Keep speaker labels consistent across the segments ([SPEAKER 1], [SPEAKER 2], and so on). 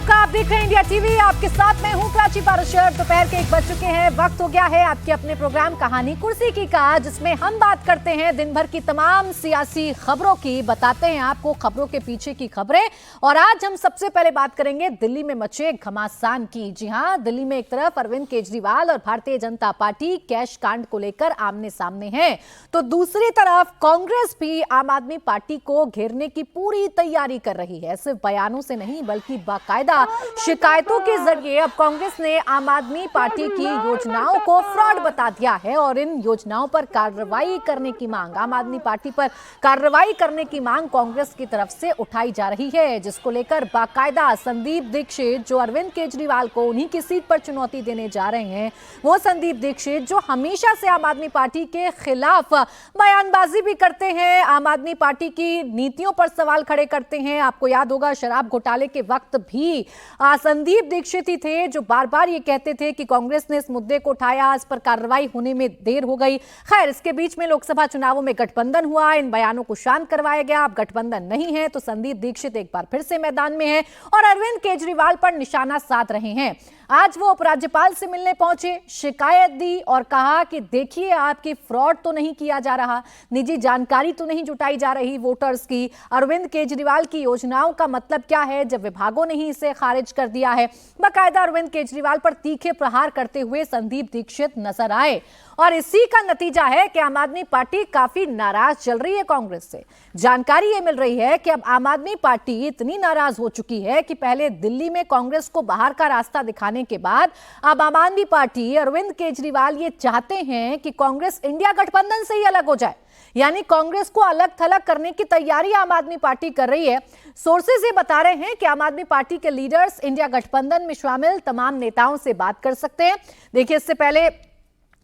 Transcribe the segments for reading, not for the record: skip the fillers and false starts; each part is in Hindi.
[SPEAKER 1] आपका। आप देख रहे हैं इंडिया टीवी। आपके साथ मैं हूं प्राची पारशर। दोपहर के 1 बज चुके हैं। वक्त हो गया है आपके अपने प्रोग्राम कहानी कुर्सी की का, जिसमें हम बात करते हैं दिन भर की तमाम सियासी खबरों की, बताते हैं आपको खबरों के पीछे की खबरें। और आज हम सबसे पहले बात करेंगे दिल्ली में मचे घमासान की। जी हां, दिल्ली में एक तरफ अरविंद केजरीवाल और भारतीय जनता पार्टी कैश कांड को लेकर आमने सामने है, तो दूसरी तरफ कांग्रेस भी आम आदमी पार्टी को घेरने की पूरी तैयारी कर रही है। सिर्फ बयानों से नहीं बल्कि बाकायदा शिकायतों के जरिए अब कांग्रेस ने आम आदमी पार्टी की योजनाओं को फ्रॉड बता दिया है और इन योजनाओं पर कार्रवाई करने की मांग, आम आदमी पार्टी पर कार्रवाई करने की मांग कांग्रेस की तरफ से उठाई जा रही है, जिसको लेकर बाकायदा संदीप दीक्षित, जो अरविंद केजरीवाल को उन्हीं की सीट पर चुनौती देने जा रहे हैं, वो संदीप दीक्षित जो हमेशा से आम आदमी पार्टी के खिलाफ बयानबाजी भी करते हैं, आम आदमी पार्टी की नीतियों पर सवाल खड़े करते हैं। आपको याद होगा शराब घोटाले के वक्त भी संदीप दीक्षित ही थे जो बार बार ये कहते थे कि कांग्रेस ने इस मुद्दे को उठाया, इस पर कार्रवाई होने में देर हो गई। खैर, इसके बीच में लोकसभा चुनावों में गठबंधन हुआ, इन बयानों को शांत करवाया गया। अब गठबंधन नहीं है तो संदीप दीक्षित एक बार फिर से मैदान में है और अरविंद केजरीवाल पर निशाना साध रहे हैं। आज वो उपराज्यपाल से मिलने पहुंचे, शिकायत दी और कहा कि देखिए, आपकी फ्रॉड तो नहीं किया जा रहा, निजी जानकारी तो नहीं जुटाई जा रही वोटर्स की। अरविंद केजरीवाल की योजनाओं का मतलब क्या है जब विभागों ने ही इसे खारिज कर दिया है। बाकायदा अरविंद केजरीवाल पर तीखे प्रहार करते हुए संदीप दीक्षित नजर आए और इसी का नतीजा है कि आम आदमी पार्टी काफी नाराज चल रही है कांग्रेस से। जानकारी यह मिल रही है कि अब आम आदमी पार्टी इतनी नाराज हो चुकी है कि पहले दिल्ली में कांग्रेस को बाहर का रास्ता दिखाने के बाद अब आम आदमी पार्टी, अरविंद केजरीवाल ये चाहते हैं कि कांग्रेस इंडिया गठबंधन से ही अलग हो जाए, यानी कांग्रेस को अलग थलग करने की तैयारी आम आदमी पार्टी कर रही है। सोर्सेज ये बता रहे हैं कि आम आदमी पार्टी के लीडर्स इंडिया गठबंधन में शामिल तमाम नेताओं से बात कर सकते हैं। देखिए, इससे पहले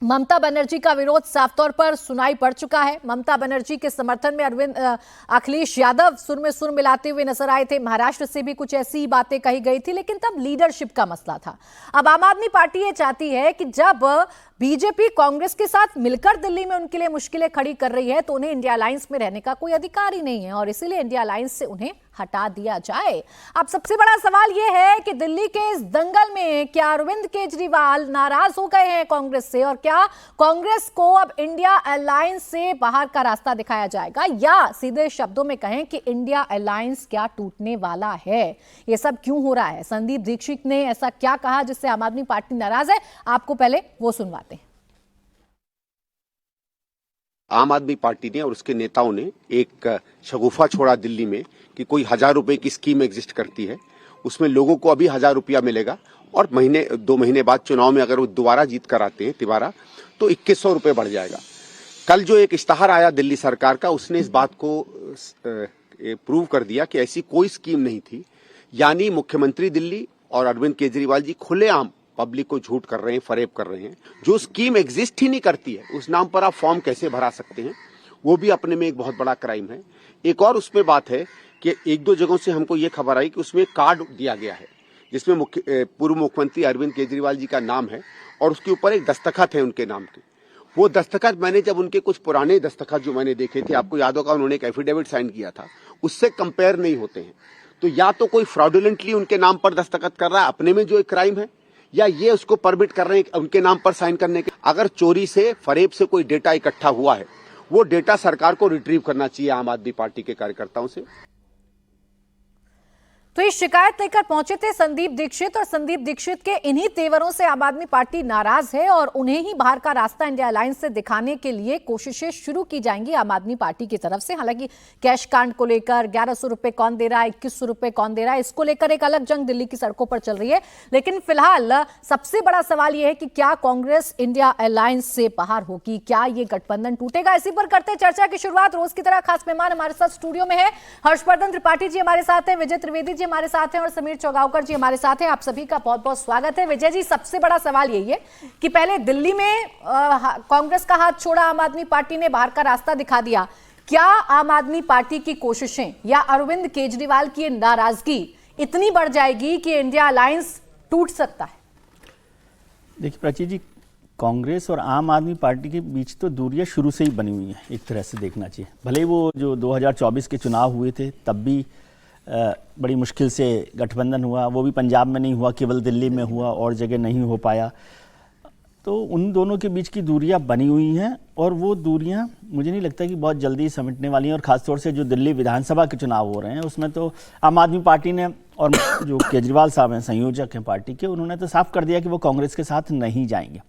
[SPEAKER 1] ममता बनर्जी का विरोध साफ तौर पर सुनाई पड़ चुका है। ममता बनर्जी के समर्थन में अखिलेश यादव सुर में सुर मिलाते हुए नजर आए थे। महाराष्ट्र से भी कुछ ऐसी बातें कही गई थी, लेकिन तब लीडरशिप का मसला था। अब आम आदमी पार्टी ये चाहती है कि जब बीजेपी कांग्रेस के साथ मिलकर दिल्ली में उनके लिए मुश्किलें खड़ी कर रही है तो उन्हें इंडिया अलायंस में रहने का कोई अधिकार ही नहीं है और इसीलिए इंडिया अलायंस से उन्हें हटा दिया जाए। अब सबसे बड़ा सवाल यह है कि दिल्ली के इस दंगल में क्या अरविंद केजरीवाल नाराज हो गए हैं कांग्रेस से और क्या कांग्रेस को अब इंडिया अलायंस से बाहर का रास्ता दिखाया जाएगा, या सीधे शब्दों में कहें कि इंडिया अलायंस क्या टूटने वाला है। यह सब क्यों हो रहा है, संदीप दीक्षित ने ऐसा क्या कहा जिससे आम आदमी पार्टी नाराज है, आपको पहले वो सुनवाते हैं।
[SPEAKER 2] आम आदमी पार्टी ने और उसके नेताओं ने एक शगुफा छोड़ा दिल्ली में कि कोई 1000 रुपए की स्कीम एग्जिस्ट करती है, उसमें लोगों को अभी 1000 रुपया मिलेगा और 2 महीने बाद चुनाव में अगर वो दोबारा जीत कर आते हैं तिबारा तो 2100 रुपए बढ़ जाएगा। कल जो एक इश्तहार आया दिल्ली सरकार का, उसने इस बात को प्रूव कर दिया कि ऐसी कोई स्कीम नहीं थी। यानी मुख्यमंत्री दिल्ली और अरविंद केजरीवाल जी खुलेआम पब्लिक को झूठ कर रहे हैं, फरेब कर रहे हैं। जो स्कीम एग्जिस्ट ही नहीं करती है उस नाम पर आप फॉर्म कैसे भरा सकते हैं, वो भी अपने में एक बहुत बड़ा क्राइम है। एक और उसमें बात है कि 1-2 जगहों से हमको ये खबर आई कि उसमें कार्ड दिया गया है जिसमें पूर्व मुख्यमंत्री अरविंद केजरीवाल जी का नाम है और उसके ऊपर एक दस्तखत है उनके नाम के। वो दस्तखत मैंने जब उनके कुछ पुराने दस्तखत जो मैंने देखे थे, आपको याद होगा उन्होंने एक एफिडेविट साइन किया था, उससे कंपेयर नहीं होते हैं। तो या तो कोई फ्रॉडुलेंटली उनके नाम पर दस्तखत कर रहा है अपने में जो एक क्राइम है, या ये उसको परमिट कर रहे हैं उनके नाम पर साइन करने के। अगर चोरी से, फरेब से कोई डेटा इकट्ठा हुआ है, वो डेटा सरकार को रिट्रीव करना चाहिए आम आदमी पार्टी के कार्यकर्ताओं से।
[SPEAKER 1] तो ये शिकायत लेकर पहुंचे थे संदीप दीक्षित और संदीप दीक्षित के इन्हीं तेवरों से आम आदमी पार्टी नाराज है और उन्हें ही बाहर का रास्ता इंडिया अलायंस से दिखाने के लिए कोशिशें शुरू की जाएंगी आम आदमी पार्टी की तरफ से। हालांकि कैश कांड को लेकर 1100 रुपए कौन दे रहा है, 2100 रुपए कौन दे रहा है, इसको लेकर एक अलग जंग दिल्ली की सड़कों पर चल रही है। लेकिन फिलहाल सबसे बड़ा सवाल यह है कि क्या कांग्रेस इंडिया अलायंस से बाहर होगी, क्या ये गठबंधन टूटेगा। इसी पर करते चर्चा की शुरुआत। रोज की तरह खास मेहमान हमारे साथ स्टूडियो में है, हर्षवर्धन त्रिपाठी जी हमारे साथ है, विजय त्रिवेदी जी हमारे साथ हैं और समीर चौगावकर जी हमारे साथ हैं। आप सभी का बहुत बहुत स्वागत है। विजय जी, सबसे बड़ा सवाल यही है कि पहले दिल्ली में कांग्रेस का हाथ छोड़ा, आम आदमी पार्टी ने बाहर का रास्ता दिखा दिया। क्या आम आदमी पार्टी की कोशिशें या अरविंद केजरीवाल की नाराजगी इतनी बढ़ जाएगी कि इंडिया अलायंस टूट सकता है?
[SPEAKER 3] देखिए प्राची जी, कांग्रेस और आम आदमी पार्टी के बीच तो दूरियां शुरू से ही बनी हुई हैं, एक तरह से देखना चाहिए। भले ही वो जो 2024 के चुनाव हुए थे तब भी बड़ी मुश्किल से गठबंधन हुआ, वो भी पंजाब में नहीं हुआ, केवल दिल्ली में हुआ और जगह नहीं हो पाया। तो उन दोनों के बीच की दूरियां बनी हुई हैं और वो दूरियां मुझे नहीं लगता कि बहुत जल्दी समेटने वाली हैं। और ख़ासतौर से जो दिल्ली विधानसभा के चुनाव हो रहे हैं उसमें तो आम आदमी पार्टी ने और जो केजरीवाल साहब हैं, संयोजक हैं पार्टी के, उन्होंने तो साफ कर दिया कि वो कांग्रेस के साथ नहीं जाएंगे।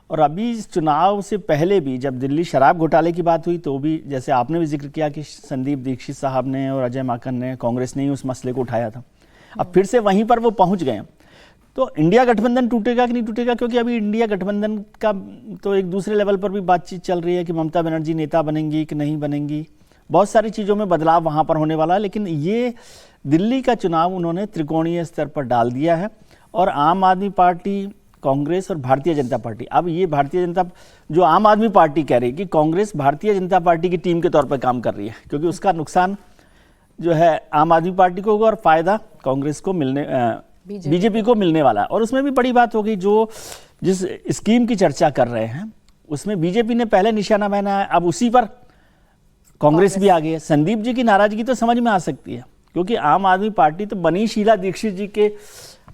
[SPEAKER 3] और अभी इस चुनाव से पहले भी जब दिल्ली शराब घोटाले की बात हुई तो भी जैसे आपने भी जिक्र किया कि संदीप दीक्षित साहब ने और अजय माकन ने, कांग्रेस ने ही उस मसले को उठाया था। अब फिर से वहीं पर वो पहुंच गए। तो इंडिया गठबंधन टूटेगा कि नहीं टूटेगा, क्योंकि अभी इंडिया गठबंधन का तो एक दूसरे लेवल पर भी बातचीत चल रही है कि ममता बनर्जी नेता बनेंगी कि नहीं बनेंगी, बहुत सारी चीज़ों में बदलाव वहाँ पर होने वाला है। लेकिन ये दिल्ली का चुनाव उन्होंने त्रिकोणीय स्तर पर डाल दिया है और आम आदमी पार्टी, कांग्रेस और भारतीय जनता पार्टी, अब ये भारतीय जनता जो आम आदमी पार्टी कह रही है कि कांग्रेस भारतीय जनता पार्टी की टीम के तौर पर काम कर रही है, क्योंकि उसका नुकसान जो है आम आदमी पार्टी को होगा और फायदा कांग्रेस को मिलने, बीजेपी को मिलने वाला है। और उसमें भी बड़ी बात हो गई, जो जिस स्कीम की चर्चा कर रहे हैं उसमें बीजेपी ने पहले निशाना बनाया, अब उसी पर कांग्रेस भी आ गई है। संदीप जी की नाराजगी तो समझ में आ सकती है, क्योंकि आम आदमी पार्टी तो बनी शीला दीक्षित जी के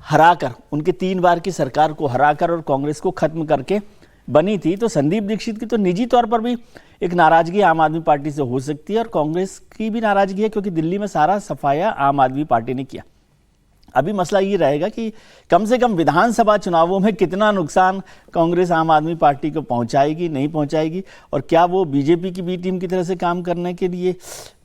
[SPEAKER 3] हराकर, उनके 3 बार की सरकार को हराकर और कांग्रेस को खत्म करके बनी थी। तो संदीप दीक्षित की तो निजी तौर पर भी एक नाराजगी आम आदमी पार्टी से हो सकती है और कांग्रेस की भी नाराजगी है, क्योंकि दिल्ली में सारा सफाया आम आदमी पार्टी ने किया। अभी मसला ये रहेगा कि कम से कम विधानसभा चुनावों में कितना नुकसान कांग्रेस आम आदमी पार्टी को पहुंचाएगी, नहीं पहुंचाएगी, और क्या वो बीजेपी की बी टीम की तरह से काम करने के लिए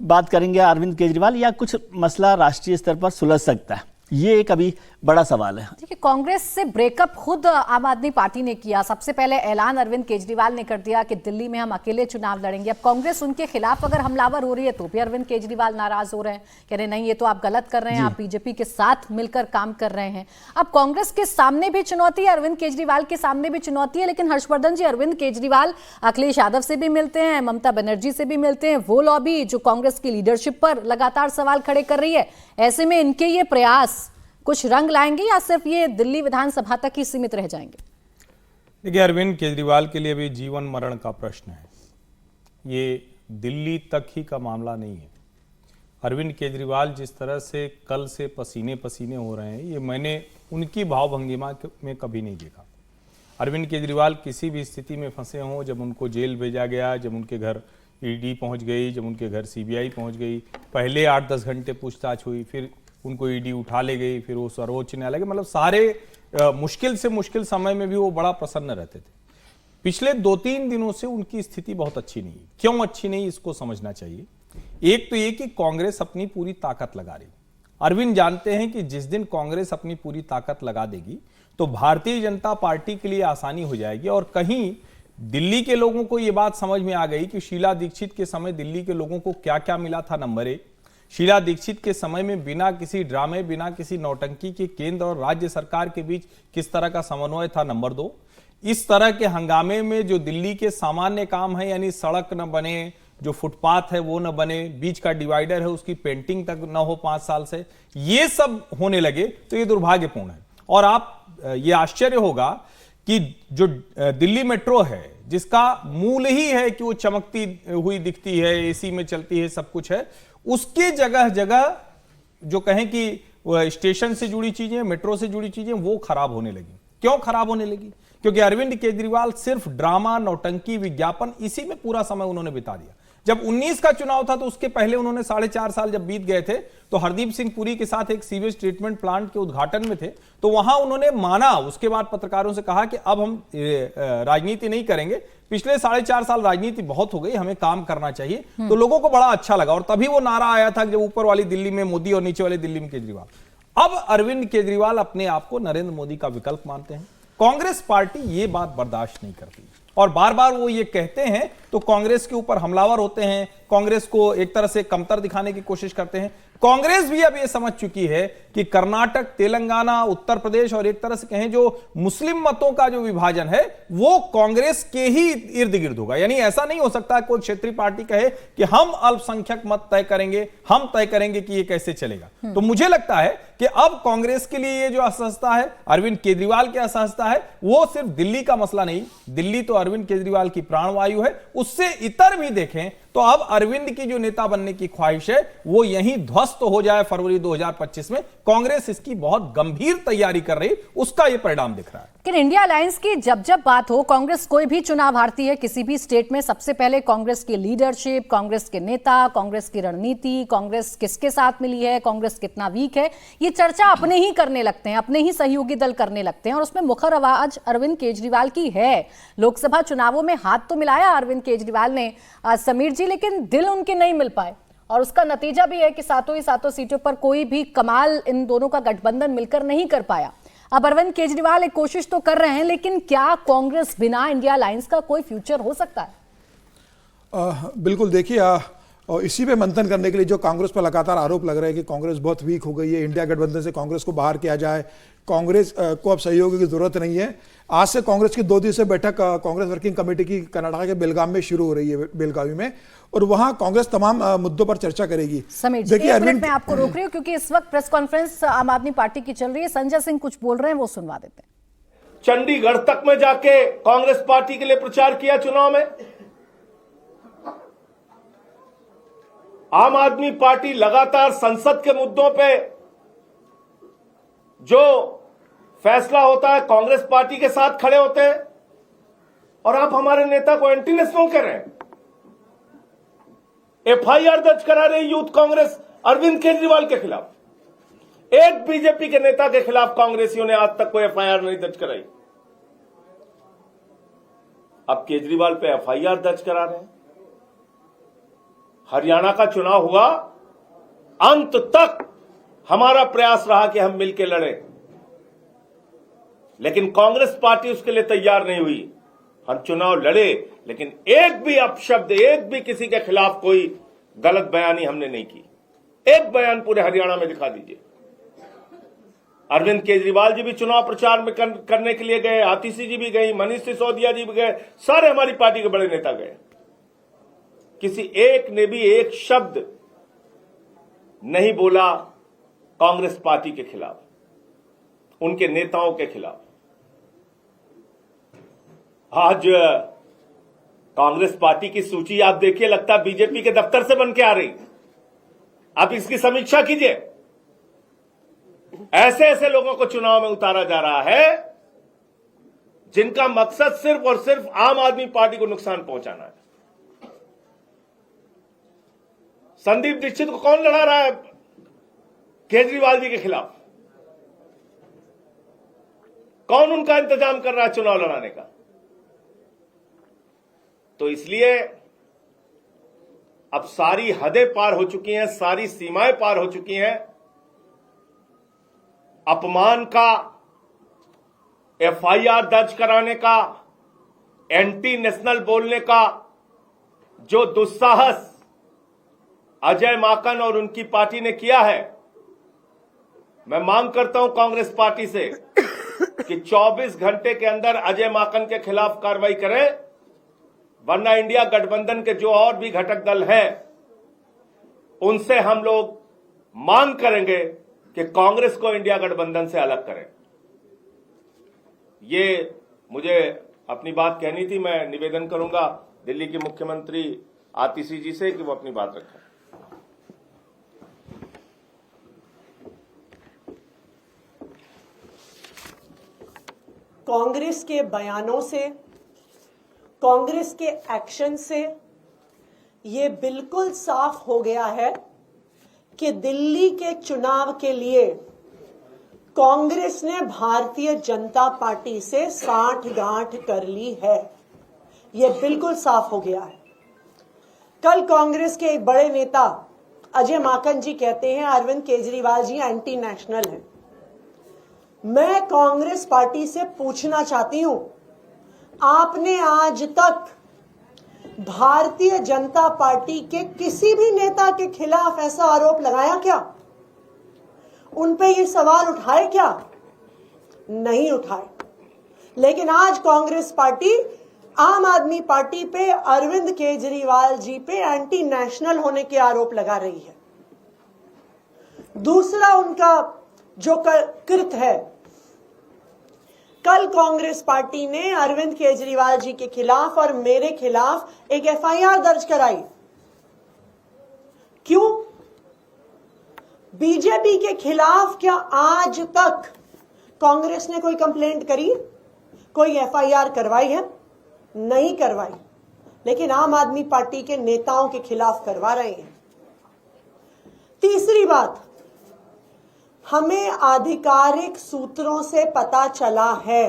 [SPEAKER 3] बात करेंगे अरविंद केजरीवाल, या कुछ मसला राष्ट्रीय स्तर पर सुलझ सकता है, ये एक अभी बड़ा सवाल है।
[SPEAKER 1] देखिए, कांग्रेस से ब्रेकअप खुद आम आदमी पार्टी ने किया। सबसे पहले ऐलान अरविंद केजरीवाल ने कर दिया कि दिल्ली में हम अकेले चुनाव लड़ेंगे। अब कांग्रेस उनके खिलाफ अगर हमलावर हो रही है तो भी अरविंद केजरीवाल नाराज हो रहे हैं, कह रहे नहीं, ये तो आप गलत कर रहे हैं, आप बीजेपी के साथ मिलकर काम कर रहे हैं। अब कांग्रेस के सामने भी चुनौती है, अरविंद केजरीवाल के सामने भी चुनौती है। लेकिन हर्षवर्धन जी, अरविंद केजरीवाल अखिलेश यादव से भी मिलते हैं, ममता बनर्जी से भी मिलते हैं, वो लॉबी जो कांग्रेस की लीडरशिप पर लगातार सवाल खड़े कर रही है, ऐसे में इनके ये प्रयास कुछ रंग लाएंगे या सिर्फ ये दिल्ली विधानसभा तक ही सीमित रह जाएंगे?
[SPEAKER 4] देखिए, अरविंद केजरीवाल के लिए भी जीवन मरण का प्रश्न है, ये दिल्ली तक ही का मामला नहीं है। अरविंद केजरीवाल जिस तरह से कल से पसीने पसीने हो रहे हैं, ये मैंने उनकी भावभंगिमा में कभी नहीं देखा। अरविंद केजरीवाल किसी भी स्थिति में फंसे हों, जब उनको जेल भेजा गया, जब उनके घर ईडी पहुंच गई, जब उनके घर सीबीआई पहुंच गई, पहले 8-10 घंटे पूछताछ हुई, फिर उनको ईडी उठा ले गई, फिर वो सर्वोच्च न्यायालय, मतलब सारे मुश्किल से मुश्किल समय में भी वो बड़ा प्रसन्न रहते थे। पिछले 2-3 दिनों से उनकी स्थिति बहुत अच्छी नहीं। क्यों अच्छी नहीं, इसको समझना चाहिए। एक तो ये कि कांग्रेस अपनी पूरी ताकत लगा रही। अरविंद जानते हैं कि जिस दिन कांग्रेस अपनी पूरी ताकत लगा देगी तो भारतीय जनता पार्टी के लिए आसानी हो जाएगी। और कहीं दिल्ली के लोगों को यह बात समझ में आ गई कि शीला दीक्षित के समय दिल्ली के लोगों को क्या क्या मिला था। नंबर 1, शीला दीक्षित के समय में बिना किसी ड्रामे, बिना किसी नौटंकी के केंद्र और राज्य सरकार के बीच किस तरह का समन्वय था। नंबर 2, इस तरह के हंगामे में जो दिल्ली के सामान्य काम है, यानी सड़क न बने, जो फुटपाथ है वो न बने, बीच का डिवाइडर है उसकी पेंटिंग तक न हो 5 साल से, ये सब होने लगे तो ये दुर्भाग्यपूर्ण है। और आप ये आश्चर्य होगा कि जो दिल्ली मेट्रो है, जिसका मूल ही है कि वो चमकती हुई दिखती है, एसी में चलती है, सब कुछ है, उसके जगह जगह जो कहें कि स्टेशन से जुड़ी चीजें, मेट्रो से जुड़ी चीजें, वो खराब होने लगी। क्यों खराब होने लगी? क्योंकि अरविंद केजरीवाल सिर्फ ड्रामा, नौटंकी, विज्ञापन, इसी में पूरा समय उन्होंने बिता दिया। जब 19 का चुनाव था तो उसके पहले उन्होंने 4.5 साल जब बीत गए थे तो हरदीप सिंह पुरी के साथ एक सीवेज ट्रीटमेंट प्लांट के उद्घाटन में थे, तो वहां उन्होंने माना, उसके बाद पत्रकारों से कहा कि अब हम राजनीति नहीं करेंगे, पिछले 4.5 साल राजनीति बहुत हो गई, हमें काम करना चाहिए। तो लोगों को बड़ा अच्छा लगा और तभी वो नारा आया था जब ऊपर वाली दिल्ली में मोदी और नीचे वाली दिल्ली में केजरीवाल। अब अरविंद केजरीवाल अपने आप को नरेंद्र मोदी का विकल्प मानते हैं। कांग्रेस पार्टी ये बात बर्दाश्त नहीं करती और बार बार वो ये कहते हैं तो कांग्रेस के ऊपर हमलावर होते हैं, कांग्रेस को एक तरह से कमतर दिखाने की कोशिश करते हैं। कांग्रेस भी अब ये समझ चुकी है कि कर्नाटक, तेलंगाना, उत्तर प्रदेश और एक तरह से कहें जो मुस्लिम मतों का जो विभाजन है वो कांग्रेस के ही इर्द गिर्द होगा। यानी ऐसा नहीं हो सकता कोई क्षेत्रीय पार्टी कहे कि हम अल्पसंख्यक मत तय करेंगे, हम तय करेंगे कि ये कैसे चलेगा। तो मुझे लगता है कि अब कांग्रेस के लिए ये जो असहजता है, अरविंद केजरीवाल की असहजता है, वो सिर्फ दिल्ली का मसला नहीं, दिल्ली तो अरविंद केजरीवाल की प्राणवायु है, उससे इतर भी देखें तो अब अरविंद की जो नेता बनने की ख्वाहिश है वो यहीं ध्वस्त हो जाए फरवरी 2025 में। कांग्रेस इसकी बहुत गंभीर तैयारी कर रही, उसका ये परिणाम दिख रहा है।
[SPEAKER 1] लेकिन इंडिया अलायंस की जब जब बात हो, कांग्रेस कोई भी चुनाव हारती है किसी भी स्टेट में, सबसे पहले कांग्रेस की लीडरशिप, कांग्रेस के नेता, कांग्रेस की रणनीति, कांग्रेस किसके साथ मिली है, कांग्रेस कितना वीक है, ये चर्चा अपने ही करने लगते हैं, अपने ही सहयोगी दल करने लगते हैं। और उसमें मुखर आवाज अरविंद केजरीवाल की है। लोकसभा चुनावों में हाथ तो मिलाया अरविंद केजरीवाल ने समीर जी, लेकिन दिल उनके नहीं मिल पाए। और उसका नतीजा भी है कि सातों ही सातों सीटों पर कोई भी कमाल इन दोनों का गठबंधन मिलकर नहीं कर पाया। अब अरविंद केजरीवाल एक कोशिश तो कर रहे हैं, लेकिन क्या कांग्रेस बिना इंडिया अलायंस का कोई फ्यूचर हो सकता है?
[SPEAKER 5] बिल्कुल। देखिए, और इसी पे मंथन करने के लिए जो कांग्रेस पर लगातार आरोप लग रहा है कि कांग्रेस बहुत वीक हो गई है, इंडिया गठबंधन से कांग्रेस को बाहर किया जाए, कांग्रेस को अब सहयोग की जरूरत नहीं है। आज से कांग्रेस की 2 दिवसीय बैठक कांग्रेस वर्किंग कमेटी की कर्नाटक के बेलगाम में शुरू हो रही है, बेलगावी में, और वहां कांग्रेस तमाम मुद्दों पर चर्चा करेगी।
[SPEAKER 1] समीर जी, एक मिनट मैं आपको रोक रही हूं क्योंकि इस वक्त प्रेस कॉन्फ्रेंस आम आदमी पार्टी की चल रही है। संजय सिंह कुछ बोल रहे हैं, वो सुनवा देते हैं।
[SPEAKER 6] चंडीगढ़ तक में जाके कांग्रेस पार्टी के लिए प्रचार किया चुनाव में। आम आदमी पार्टी लगातार संसद के मुद्दों पे जो फैसला होता है कांग्रेस पार्टी के साथ खड़े होते हैं, और आप हमारे नेता को एंटी नेशनल कह रहे हैं। एफआईआर दर्ज करा रही यूथ कांग्रेस अरविंद केजरीवाल के खिलाफ। एक बीजेपी के नेता के खिलाफ कांग्रेसियों ने आज तक कोई एफआईआर नहीं दर्ज कराई। अब केजरीवाल पे एफआईआर दर्ज करा रहे हैं। हरियाणा का चुनाव हुआ, अंत तक हमारा प्रयास रहा कि हम मिलकर लड़ें, लेकिन कांग्रेस पार्टी उसके लिए तैयार नहीं हुई। हम चुनाव लड़े, लेकिन एक भी अपशब्द, एक भी किसी के खिलाफ कोई गलत बयानी हमने नहीं की। एक बयान पूरे हरियाणा में दिखा दीजिए। अरविंद केजरीवाल जी भी चुनाव प्रचार में करने के लिए गए, आतिशी जी भी गई, मनीष सिसोदिया जी भी गए, सारे हमारी पार्टी के बड़े नेता गए। किसी एक ने भी एक शब्द नहीं बोला कांग्रेस पार्टी के खिलाफ, उनके नेताओं के खिलाफ। आज कांग्रेस पार्टी की सूची आप देखिए, लगता है बीजेपी के दफ्तर से बन के आ रही। आप इसकी समीक्षा कीजिए। ऐसे ऐसे लोगों को चुनाव में उतारा जा रहा है जिनका मकसद सिर्फ और सिर्फ आम आदमी पार्टी को नुकसान पहुंचाना है। संदीप दीक्षित को कौन लड़ा रहा है केजरीवाल जी के खिलाफ? कौन उनका इंतजाम कर रहा है चुनाव लड़ाने का? तो इसलिए अब सारी हदें पार हो चुकी हैं, सारी सीमाएं पार हो चुकी हैं। अपमान का, एफआईआर दर्ज कराने का, एंटी नेशनल बोलने का जो दुस्साहस अजय माकन और उनकी पार्टी ने किया है, मैं मांग करता हूं कांग्रेस पार्टी से कि 24 घंटे के अंदर अजय माकन के खिलाफ कार्रवाई करें, वरना इंडिया गठबंधन के जो और भी घटक दल हैं उनसे हम लोग मांग करेंगे कि कांग्रेस को इंडिया गठबंधन से अलग करें। ये मुझे अपनी बात कहनी थी। मैं निवेदन करूंगा दिल्ली की मुख्यमंत्री आतिशी जी से कि वो अपनी बात रखें।
[SPEAKER 7] कांग्रेस के बयानों से, कांग्रेस के एक्शन से ये बिल्कुल साफ हो गया है कि दिल्ली के चुनाव के लिए कांग्रेस ने भारतीय जनता पार्टी से साठगांठ कर ली है। ये बिल्कुल साफ हो गया है। कल कांग्रेस के एक बड़े नेता अजय माकन जी कहते हैं अरविंद केजरीवाल जी एंटी नेशनल हैं। मैं कांग्रेस पार्टी से पूछना चाहती हूं, आपने आज तक भारतीय जनता पार्टी के किसी भी नेता के खिलाफ ऐसा आरोप लगाया क्या? उन पे ये सवाल उठाए क्या? नहीं उठाए। लेकिन आज कांग्रेस पार्टी आम आदमी पार्टी पे, अरविंद केजरीवाल जी पे एंटी नेशनल होने के आरोप लगा रही है। दूसरा उनका जो कृत है, कल कांग्रेस पार्टी ने अरविंद केजरीवाल जी के खिलाफ और मेरे खिलाफ एक एफआईआर दर्ज कराई क्यों? बीजेपी के खिलाफ क्या आज तक कांग्रेस ने कोई कंप्लेंट करी, कोई एफआईआर करवाई है? नहीं करवाई, लेकिन आम आदमी पार्टी के नेताओं के खिलाफ करवा रहे हैं। तीसरी बात, हमें आधिकारिक सूत्रों से पता चला है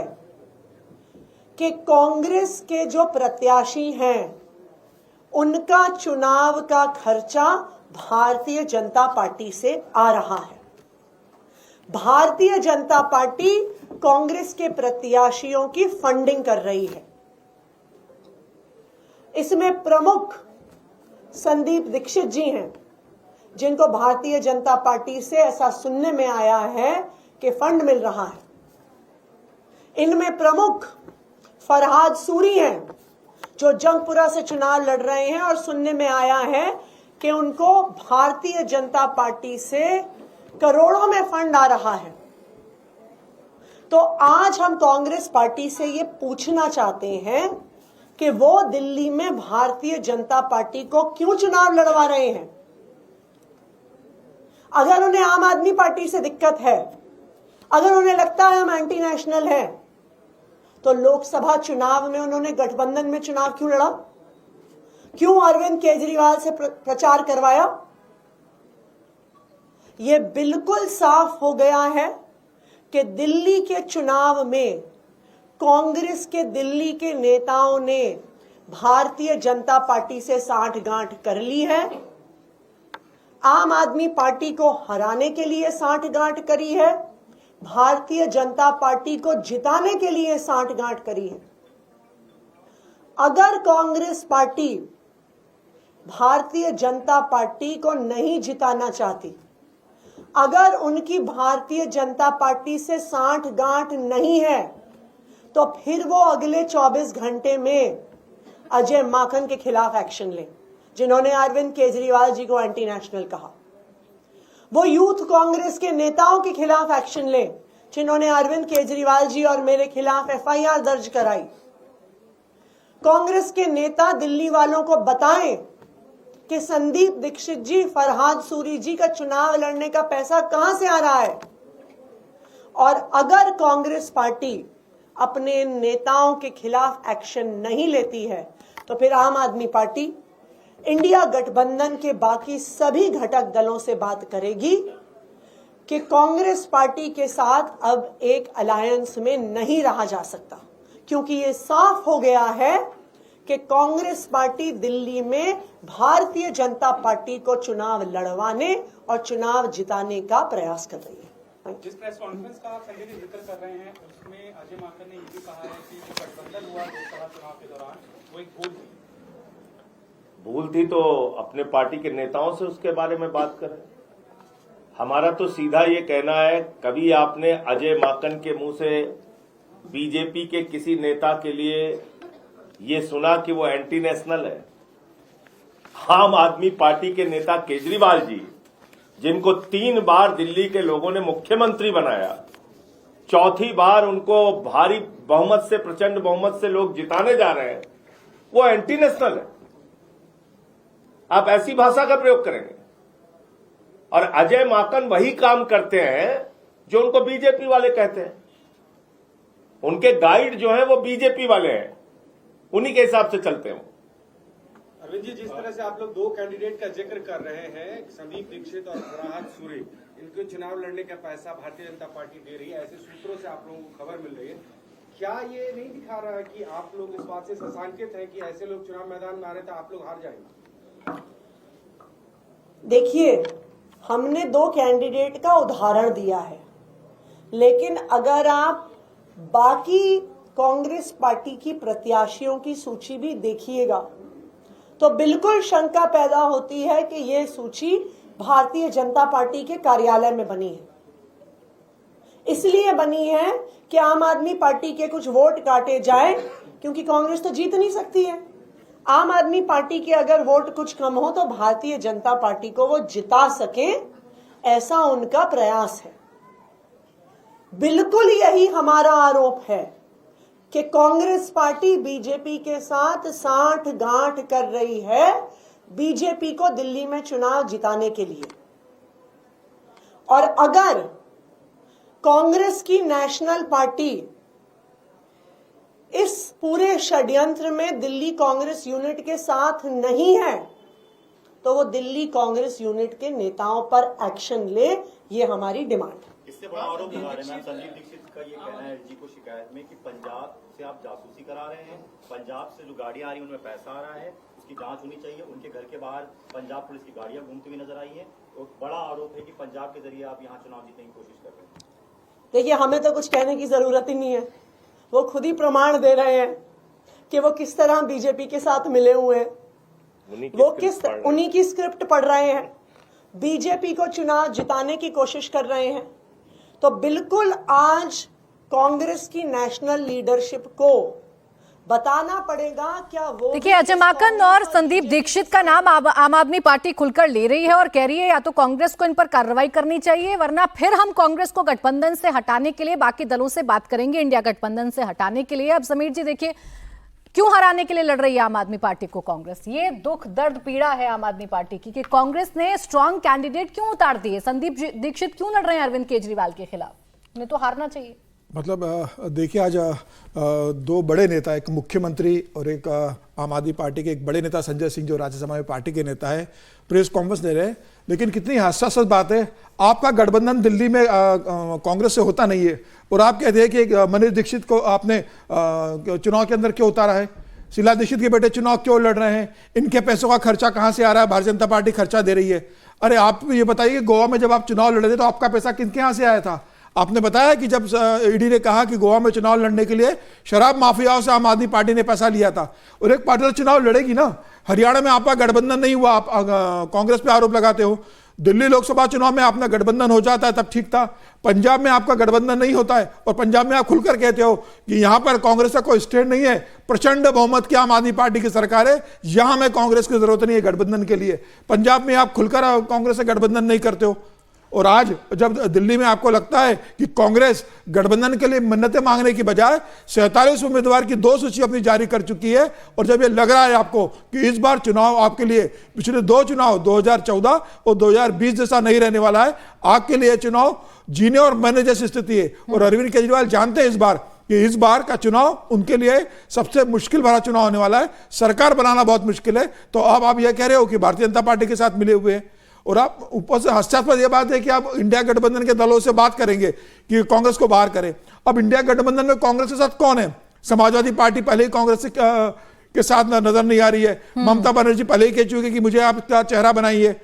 [SPEAKER 7] कि कांग्रेस के जो प्रत्याशी हैं उनका चुनाव का खर्चा भारतीय जनता पार्टी से आ रहा है। भारतीय जनता पार्टी कांग्रेस के प्रत्याशियों की फंडिंग कर रही है। इसमें प्रमुख संदीप दीक्षित जी हैं, जिनको भारतीय जनता पार्टी से ऐसा सुनने में आया है कि फंड मिल रहा है। इनमें प्रमुख फरहाद सूरी हैं, जो जंगपुरा से चुनाव लड़ रहे हैं और सुनने में आया है कि उनको भारतीय जनता पार्टी से करोड़ों में फंड आ रहा है। तो आज हम कांग्रेस पार्टी से ये पूछना चाहते हैं कि वो दिल्ली में भारतीय जनता पार्टी को क्यों चुनाव लड़वा रहे हैं। अगर उन्हें आम आदमी पार्टी से दिक्कत है, अगर उन्हें लगता है हम एंटी नेशनल हैं, तो लोकसभा चुनाव में उन्होंने गठबंधन में चुनाव क्यों लड़ा? क्यों अरविंद केजरीवाल से प्रचार करवाया? यह बिल्कुल साफ हो गया है कि दिल्ली के चुनाव में कांग्रेस के दिल्ली के नेताओं ने भारतीय जनता पार्टी से साठगांठ कर ली है। आम आदमी पार्टी को हराने के लिए साठगांठ करी है, भारतीय जनता पार्टी को जिताने के लिए साठगांठ करी है। अगर कांग्रेस पार्टी भारतीय जनता पार्टी को नहीं जिताना चाहती, अगर उनकी भारतीय जनता पार्टी से साठगांठ नहीं है, तो फिर वो अगले 24 घंटे में अजय माकन के खिलाफ एक्शन लें, जिन्होंने अरविंद केजरीवाल जी को एंटी नेशनल कहा। वो यूथ कांग्रेस के नेताओं के खिलाफ एक्शन लें, जिन्होंने अरविंद केजरीवाल जी और मेरे खिलाफ एफआईआर दर्ज कराई। कांग्रेस के नेता दिल्ली वालों को बताएं कि संदीप दीक्षित जी, फरहाद सूरी जी का चुनाव लड़ने का पैसा कहां से आ रहा है। और अगर कांग्रेस पार्टी अपने नेताओं के खिलाफ एक्शन नहीं लेती है, तो फिर आम आदमी पार्टी इंडिया गठबंधन के बाकी सभी घटक दलों से बात करेगी कि कांग्रेस पार्टी के साथ अब एक अलायंस में नहीं रहा जा सकता, क्योंकि ये साफ हो गया है कि कांग्रेस पार्टी दिल्ली में भारतीय जनता पार्टी को चुनाव लड़वाने और चुनाव जिताने का प्रयास कर रही है।
[SPEAKER 8] जिस प्रेस कॉन्फ्रेंस का आप संजय जी जिक्र कर रहे हैं, उसमें अजय माकन ने ये भी कहा है कि जो गठबंधन हुआ लोकसभा चुनाव के दौरान वो एक
[SPEAKER 6] भूल थी, तो अपने पार्टी के नेताओं से उसके बारे में बात करें। हमारा तो सीधा ये कहना है, कभी आपने अजय माकन के मुंह से बीजेपी के किसी नेता के लिए ये सुना कि वो एंटी नेशनल है? आम आदमी पार्टी के नेता केजरीवाल जी, जिनको 3 बार दिल्ली के लोगों ने मुख्यमंत्री बनाया, चौथी बार उनको भारी बहुमत से, प्रचंड बहुमत से लोग जिताने जा रहे हैं, वो एंटी नेशनल है? आप ऐसी भाषा का प्रयोग करेंगे? और अजय माकन वही काम करते हैं जो उनको बीजेपी वाले कहते हैं। उनके गाइड जो हैं वो बीजेपी वाले हैं, उन्हीं के हिसाब से चलते हैं।
[SPEAKER 8] अरविंद जी, जिस तरह से आप लोग 2 कैंडिडेट का जिक्र कर रहे हैं, संदीप दीक्षित और फरहाद सूरी, इनको चुनाव लड़ने का पैसा भारतीय जनता पार्टी दे रही है, ऐसे सूत्रों से आप लोगों को खबर मिल रही है। क्या ये नहीं दिखा रहा है कि आप लोग इस बात से सशंकित हैं कि ऐसे लोग चुनाव मैदान में आ रहे तो आप लोग हार जाएंगे?
[SPEAKER 7] देखिए, हमने 2 कैंडिडेट का उदाहरण दिया है, लेकिन अगर आप बाकी कांग्रेस पार्टी की प्रत्याशियों की सूची भी देखिएगा तो बिल्कुल शंका पैदा होती है कि यह सूची भारतीय जनता पार्टी के कार्यालय में बनी है। इसलिए बनी है कि आम आदमी पार्टी के कुछ वोट काटे जाएं, क्योंकि कांग्रेस तो जीत नहीं सकती है। आम आदमी पार्टी के अगर वोट कुछ कम हो तो भारतीय जनता पार्टी को वो जिता सके, ऐसा उनका प्रयास है। बिल्कुल यही हमारा आरोप है कि कांग्रेस पार्टी बीजेपी के साथ साठगांठ कर रही है, बीजेपी को दिल्ली में चुनाव जिताने के लिए। और अगर कांग्रेस की नेशनल पार्टी इस पूरे षड्यंत्र में दिल्ली कांग्रेस यूनिट के साथ नहीं है तो वो दिल्ली कांग्रेस यूनिट के नेताओं पर एक्शन ले, ये हमारी डिमांड है।
[SPEAKER 9] इससे बड़ा आरोप लगा रहे हैं संदीप दीक्षित का ये कहना है एलजी को शिकायत में कि पंजाब से आप जासूसी करा रहे हैं, पंजाब से जो गाड़ियां आ रही हैं उनमें पैसा आ रहा है, उसकी जांच होनी चाहिए। उनके घर के बाहर पंजाब पुलिस की गाड़ियां घूमती हुई नजर आई है। तो बड़ा आरोप है कि पंजाब के जरिए आप यहाँ चुनाव जीतने की कोशिश कर रहे हैं।
[SPEAKER 7] देखिए, हमें तो कुछ कहने की जरूरत ही नहीं है, वो खुद ही प्रमाण दे रहे हैं कि वो किस तरह बीजेपी के साथ मिले हुए हैं, वो उन्हीं की स्क्रिप्ट पढ़ रहे हैं, बीजेपी को चुनाव जिताने की कोशिश कर रहे हैं। तो बिल्कुल आज कांग्रेस की नेशनल लीडरशिप को बताना पड़ेगा क्या वो।
[SPEAKER 1] देखिए, अजय माकन और संदीप दीक्षित का नाम आम आदमी पार्टी खुलकर ले रही है और कह रही है या तो कांग्रेस को इन पर कार्रवाई करनी चाहिए वरना फिर हम कांग्रेस को गठबंधन से हटाने के लिए बाकी दलों से बात करेंगे, इंडिया गठबंधन से हटाने के लिए। अब समीर जी देखिए, क्यों हराने के लिए लड़ रही है आम आदमी पार्टी को कांग्रेस? ये दुख दर्द पीड़ा है आम आदमी पार्टी की कि कांग्रेस ने स्ट्रांग कैंडिडेट क्यों उतार दिए। संदीप दीक्षित क्यों लड़ रहे हैं अरविंद केजरीवाल के खिलाफ? उन्हें तो हारना चाहिए।
[SPEAKER 5] मतलब देखिए, आज दो बड़े नेता, एक मुख्यमंत्री और एक आम आदमी पार्टी के एक बड़े नेता संजय सिंह जो राज्यसभा में पार्टी के नेता है, प्रेस कॉन्फ्रेंस दे रहे हैं। लेकिन कितनी हास्यास्पद बात है, आपका गठबंधन दिल्ली में कांग्रेस से होता नहीं है और आप कहते हैं कि मनीष दीक्षित को आपने चुनाव के अंदर क्यों उतारा है, शीला दीक्षित के बेटे चुनाव क्यों लड़ रहे हैं, इनके पैसों का खर्चा कहाँ से आ रहा है, भारतीय जनता पार्टी खर्चा दे रही है। अरे आप ये बताइए, गोवा में जब आप चुनाव लड़ रहे थे तो आपका पैसा किनके यहाँ से आया था? आपने बताया कि जब ईडी ने कहा कि गोवा में चुनाव लड़ने के लिए शराब माफियाओं से आम आदमी पार्टी ने पैसा लिया था, और एक पार्टी तो चुनाव लड़ेगी ना। हरियाणा में आपका गठबंधन नहीं हुआ, आप कांग्रेस पे आरोप लगाते हो। दिल्ली लोकसभा चुनाव में अपना गठबंधन हो जाता है तब ठीक था, पंजाब में आपका गठबंधन नहीं होता है और पंजाब में आप खुलकर कहते हो कि यहां पर कांग्रेस का कोई स्टैंड नहीं है, प्रचंड बहुमत की आम आदमी पार्टी की सरकार है, यहां में कांग्रेस की जरूरत नहीं है गठबंधन के लिए। पंजाब में आप खुलकर कांग्रेस से गठबंधन नहीं करते हो। और आज जब दिल्ली में आपको लगता है कि कांग्रेस गठबंधन के लिए मन्नतें मांगने की बजाय 47 उम्मीदवार की 2 सूची अपनी जारी कर चुकी है, और जब ये लग रहा है आपको कि इस बार चुनाव आपके लिए पिछले 2 चुनाव 2014 और 2020 जैसा नहीं रहने वाला है, आपके लिए चुनाव जीने और मरने जैसी स्थिति है। और अरविंद केजरीवाल जानते हैं इस बार का चुनाव उनके लिए सबसे मुश्किल भरा चुनाव होने वाला है, सरकार बनाना बहुत मुश्किल है। तो अब आप यह कह रहे हो कि भारतीय जनता पार्टी के साथ मिले हुए हैं, और आप ऊपर से हास्यास्पद यह बात है कि आप इंडिया गठबंधन के दलों से बात करेंगे कि कांग्रेस को बाहर करें। अब इंडिया गठबंधन में कांग्रेस के साथ कौन है? समाजवादी पार्टी पहले ही कांग्रेस के साथ नजर नहीं आ रही है, ममता बनर्जी पहले ही कह चुकी कि मुझे आपका चेहरा बनाइए।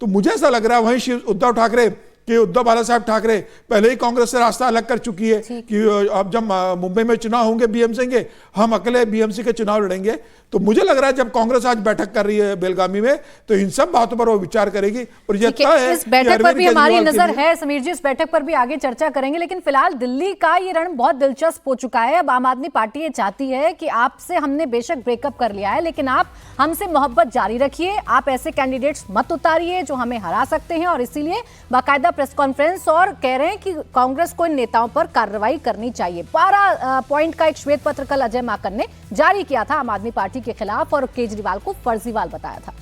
[SPEAKER 5] तो मुझे ऐसा लग रहा है वहीं उद्धव ठाकरे कि उद्धव बाला साहब ठाकरे पहले ही कांग्रेस से रास्ता अलग कर चुकी है कि अब जब मुंबई में चुनाव होंगे बीएमसी के, हम अकेले बीएमसी के चुनाव लड़ेंगे। तो मुझे लग रहा है जब कांग्रेस आज बैठक कर रही है बेलगामी में तो इन सब बातों पर वो विचार करेगी। और ये
[SPEAKER 1] इस बैठक पर भी हमारी नजर है समीर जी, इस बैठक पर भी आगे चर्चा करेंगे। लेकिन फिलहाल दिल्ली का ये रण बहुत दिलचस्प हो चुका है। अब आम आदमी पार्टी ये चाहती है कि आपसे हमने बेशक ब्रेकअप कर लिया है लेकिन आप हमसे मोहब्बत जारी रखिए, आप ऐसे कैंडिडेट्स मत उतारिए जो हमें हरा सकते हैं। और इसीलिए बाकायदा प्रेस कॉन्फ्रेंस और कह रहे हैं कि कांग्रेस को इन नेताओं पर कार्रवाई करनी चाहिए। 12 पॉइंट का एक श्वेत पत्र कल अजय माकन ने जारी किया था आम आदमी पार्टी के खिलाफ और केजरीवाल को फर्जीवाल बताया था।